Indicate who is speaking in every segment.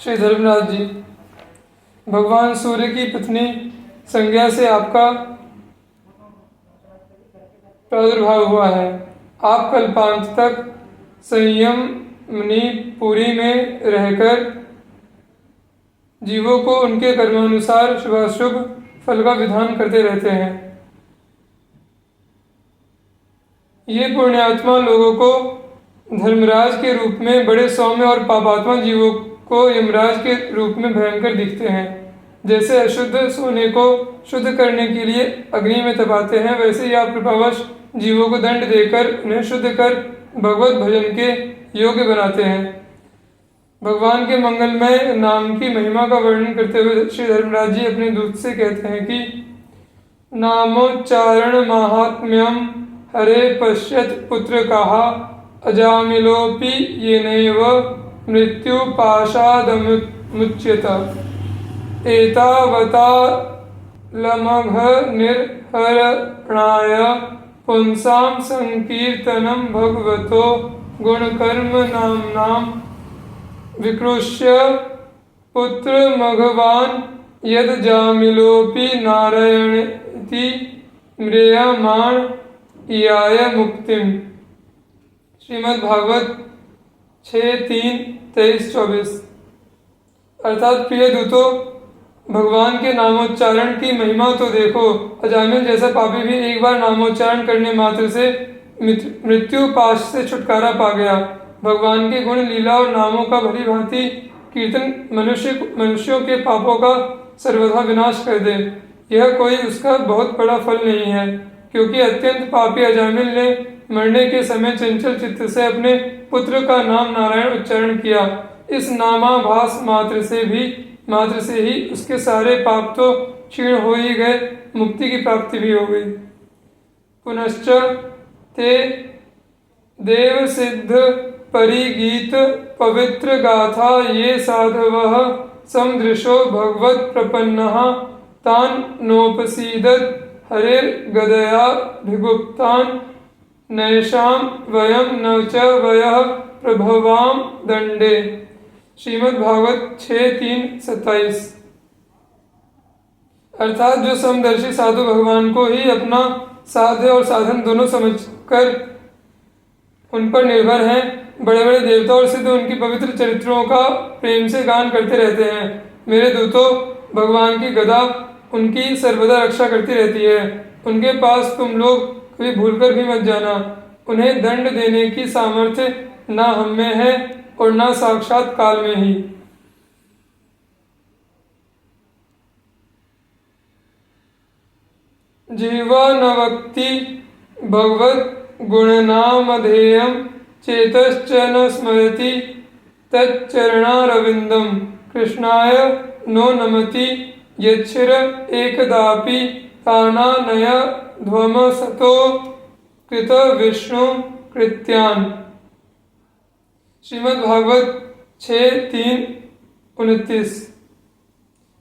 Speaker 1: श्री धर्मराज जी, भगवान सूर्य की पत्नी संज्ञा से आपका प्रादुर्भाव हुआ है। आप कल्पांत तक संयमनीपुरी में रहकर जीवों को उनके कर्मानुसार शुभाशुभ फल का विधान करते रहते हैं। ये पुण्यात्मा लोगों को धर्मराज के रूप में बड़े सौम्य और पापात्मा जीवों को यमराज के रूप में भयंकर दिखते हैं। जैसे अशुद्ध सोने को शुद्ध करने के लिए अग्नि में तपाते हैं, वैसे ही आप कृपावश जीवों को दंड देकर उन्हें शुद्ध कर भगवत भजन के योग्य बनाते हैं। भगवान के मंगलमय नाम की महिमा का वर्णन करते हुए श्री धर्मराज जी अपने दूत से कहते हैं कि नामोच्चारण महात्म्यम हरे पश्यत पुत्र कहा अजामिलोपि येनैव मृत्यु पाशादमुच्यत एतावता लमघ निर्हरणाय पुंसां संकीर्तनं भगवतो गुणकर्म नाम्नां विकृष्य पुत्र मघवान यद जामिलोपि नारायणति म्रियमाण इयाय मुक्तिम। श्रीमद् भागवत 6:3-23-24। अर्थात प्रिय दूतों, भगवान के नामोच्चारण की महिमा तो देखो। अजामिल जैसा पापी भी एक बार नामोच्चारण करने मात्र से मृत्यु पाश से छुटकारा पा गया। भगवान के गुण लीला और नामों का भली भांति कीर्तन मनुष्यों के पापों का सर्वथा विनाश कर दे। यह कोई उसका बहुत बड़ा फल नहीं है, क्योंकि अत्यंत पापी अजामिल ने मरने के समय चंचल चित्त से अपने पुत्र का नाम नारायण उच्चारण किया। इस नामाभास मात्र से ही उसके सारे पाप तो क्षीण हो ही गए, मुक्ति की प्राप्ति भी हो गई। पुनश्च ते देव सिद्ध परिगीत पवित्र गाथा ये साधवः समदृशो भगवत प्रपन्नः तान नोपसीदत हरेर्गदया भिगुप्तान नैषाम वयम न च वयः प्रभवाम दंडे। श्रीमद् भागवत 6:3-27। अर्थात जो समदर्शी साधु भगवान को ही अपना साध्य और साधन दोनों समझकर उन पर निर्भर हैं, बड़े बड़े देवता और सिद्ध उनकी पवित्र चरित्रों का प्रेम से गान करते रहते हैं। मेरे दूतों, भगवान की गदा उनकी सर्वदा रक्षा करती रहती है। उनके पास तुम लोग कभी भूलकर भी मत जाना। उन्हें दंड देने की सामर्थ्य ना हम में है और ना साक्षात काल में ही। जीवा न वक्ति भगवत गुणनामधेयं चेतश्च न स्मरति तच्चरणारविंदम कृष्णाय नो नमति यच्छिर एकदापि तानानय ध्वम सतो कृत विष्णु कृत्यान। श्रीमद् भागवत 6:3-29।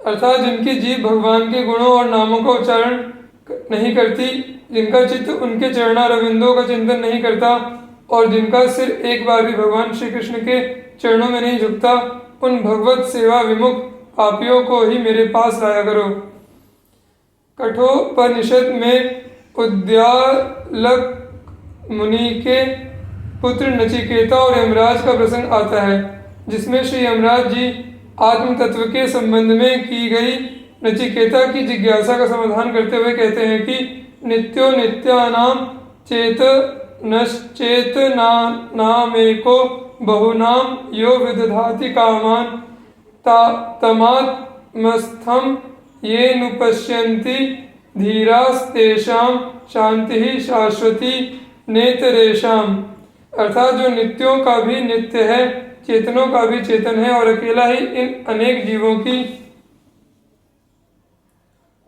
Speaker 1: अर्थात जिनकी जीभ भगवान के गुणों और नामों का उच्चारण नहीं करती, जिनका चित्त उनके चरणारविंदों का चिंतन नहीं करता और जिनका सिर एक बार भी भगवान श्री कृष्ण के चरणों में नहीं झुकता, उन भगवत सेवा विमुख पापियों को ही मेरे पास लाया करो। कठोपनिषद में उद्यालक मुनि के पुत्र नचिकेता और यमराज का प्रसंग आता है, जिसमें श्री यमराज जी आत्म तत्व के संबंध में की गई नचिकेता की जिज्ञासा का समाधान करते हुए कहते हैं कि नित्यो नित्यानाम चेतनश्चेतनामेको बहुनाम यो विदधाति कामान तमात्मस्थम ये नुपश्यन्ति धीरास्तेषां शांति शाश्वती नेतरेषाम। अर्थात जो नित्यों का भी नित्य है, चेतनों का भी चेतन है और अकेला ही इन अनेक जीवों की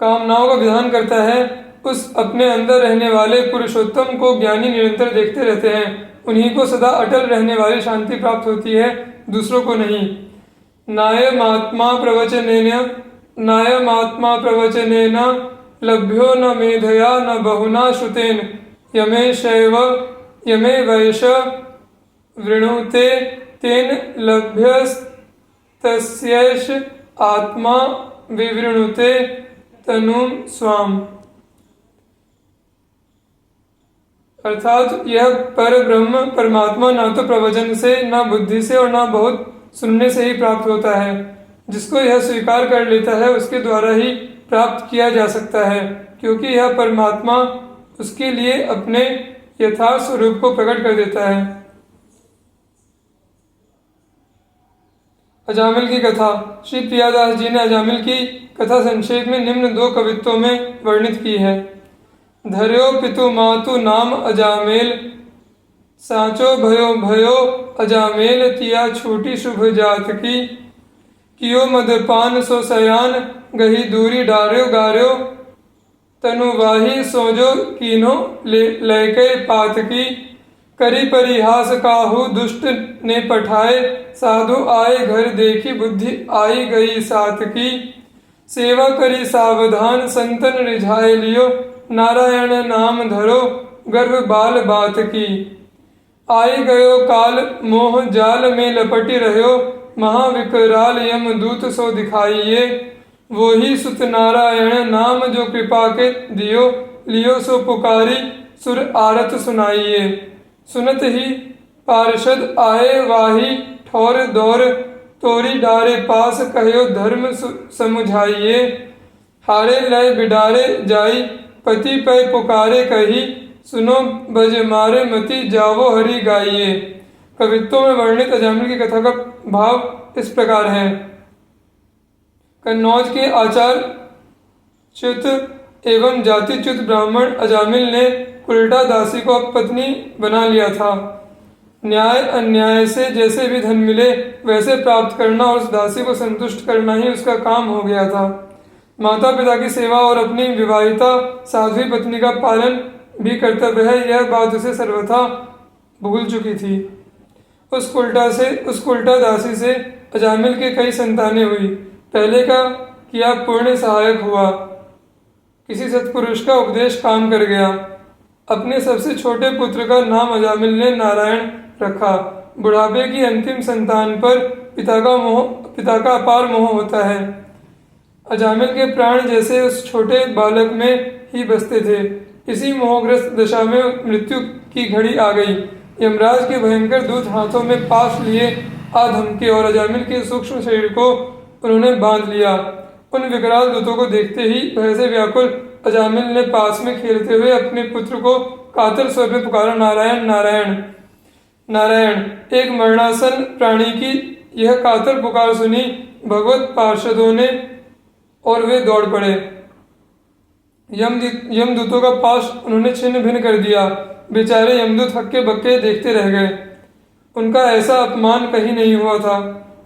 Speaker 1: कामनाओं का विधान करता है, उस अपने अंदर रहने वाले पुरुषोत्तम को ज्ञानी निरंतर देखते रहते हैं। उन्हीं को सदा अटल रहने वाली शांति प्राप्त होती है, दूसरों को नहीं। नायमात्मा प्रवचनेन लभ्यो न मेधया न बहुना श्रुतेन यमे वैश वृणुते तेन तस्यैष आत्मा विवृणुते तनुम स्वाम। अर्थात यह पर ब्रह्म परमात्मा ना तो प्रवचन से, ना बुद्धि से और ना बहुत सुनने से ही प्राप्त होता है। जिसको यह स्वीकार कर लेता है उसके द्वारा ही प्राप्त किया जा सकता है, क्योंकि यह परमात्मा उसके लिए अपने यथार्थ स्वरूप को प्रकट कर देता है। अजामिल की कथा। श्री प्रियादास जी ने अजामिल की कथा संक्षेप में निम्न 2 कवित्तों में वर्णित की है। धर्यो पितु मातु नाम अजामेल, साचो भयो भयो अजामेल, तिया छूटी शुभ जात की, कियो मदपान सो सयान, गही दूरी डार्यो गार्यो, तनुवाही सोजो कीनो लैके पात की, करी परिहास काहू दुष्ट ने पठाए, साधु आए घर देखी बुद्धि आई गई सात की, सेवा करी सावधान संतन रिझाए लियो, नारायण नाम धरो गर्भ बाल बात की, आई गयो काल मोह जाल में लपटी रहो, महाविकराल यम दूत सो दिखाइए, वो ही सुत नारायण नाम जो कृपा के दियो, लियो सो पुकारी सुर आरत सुनाइए, सुनत ही पार्षद आए वाही ठौर दौर, तोरी डारे पास कहो धर्म समुझाइए, हारे लय बिडारे जाई पति पै पुकारे कही, सुनो बज मारे मति जावो हरि गाइए। कवित्वों में वर्णित अजामिल की कथा का भाव इस प्रकार है। कन्नौज के आचार्यच्युत एवं जातिच्युत ब्राह्मण अजामिल ने कुलटा दासी को पत्नी बना लिया था। न्याय अन्याय से जैसे भी धन मिले वैसे प्राप्त करना और उस दासी को संतुष्ट करना ही उसका काम हो गया था। माता पिता की सेवा और अपनी विवाहिता साध्वी पत्नी का पालन भी कर्तव्य है, यह बात उसे सर्वथा भूल चुकी थी। उस कुलटा दासी से अजामिल के कई संतानें हुई। पहले का किया पुण्य सहायक हुआ, किसी सत्पुरुष का उपदेश काम कर गया। अपने सबसे छोटे पुत्र का नाम अजामिल ने नारायण रखा। बुढ़ापे की अंतिम संतान पर पिता का अपार मोह होता है। अजामिल के प्राण जैसे उस छोटे बालक में ही बसते थे। इसी मोहग्रस्त दशा में मृत्यु की घड़ी आ गई। यमराज के भयंकर दूत हाथों में पाश लिए आ धमके और अजामिल के सूक्ष्म शरीर को उन्होंने बांध लिया। उन विकराल दूतों को देखते ही भय से व्याकुल अजामिल ने पास में खेलते हुए अपने पुत्र को कातर स्वर में पुकारा, नारायण नारायण नारायण। एक मरणासन प्राणी की यह कातर पुकार सुनी भगवत पार्षदों ने और वे दौड़ पड़े। यमदूतों का पाश उन्होंने छिन्न भिन्न कर दिया। बेचारे यमदूत हक्के बक्के देखते रह गए। उनका ऐसा अपमान कहीं नहीं हुआ था।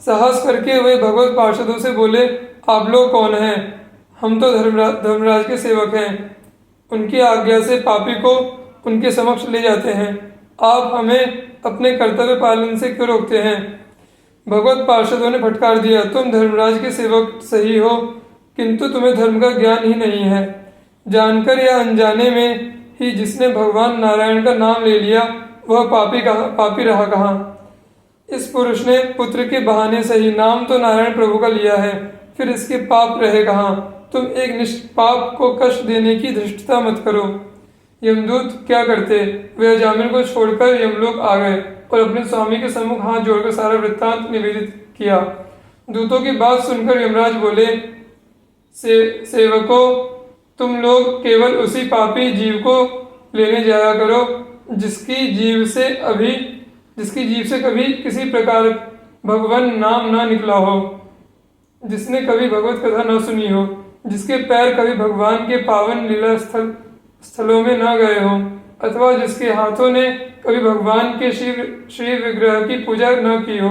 Speaker 1: साहस करके वे भगवत पार्षदों से बोले, आप लोग कौन हैं? हम तो धर्मराज के सेवक हैं। उनकी आज्ञा से पापी को उनके समक्ष ले जाते हैं। आप हमें अपने कर्तव्य पालन से क्यों रोकते हैं? भगवत पार्षदों ने फटकार दिया, तुम धर्मराज के सेवक सही हो, किंतु तुम्हें धर्म का ज्ञान ही नहीं है। जानकर या अनजाने में ही जिसने भगवान नारायण का नाम ले लिया वह पापी रहा कहाँ? इस पुरुष ने पुत्र के बहाने सही नाम तो नारायण प्रभु का लिया है, फिर इसके पाप रहे कहाँ? तुम एक निष्पाप को कष्ट देने की धृष्टता मत करो। यमदूत क्या करते? वे अजामिल को छोड़कर यमलोक आ गए और अपने स्वामी के सम्मुख हाथ जोड़कर सारा वृत्तांत निवेदित किया। दूतों की बात सुनकर यमराज बोले, सेवकों, तुम लोग केवल उसी पापी जीव को लेने जाया करो जिसकी जीव से कभी किसी प्रकार भगवान नाम ना निकला हो, जिसने कभी भगवत कथा न सुनी हो, जिसके पैर कभी भगवान के पावन लीला स्थलों में न गए हो, अथवा जिसके हाथों ने कभी भगवान के श्री विग्रह की पूजा न की हो।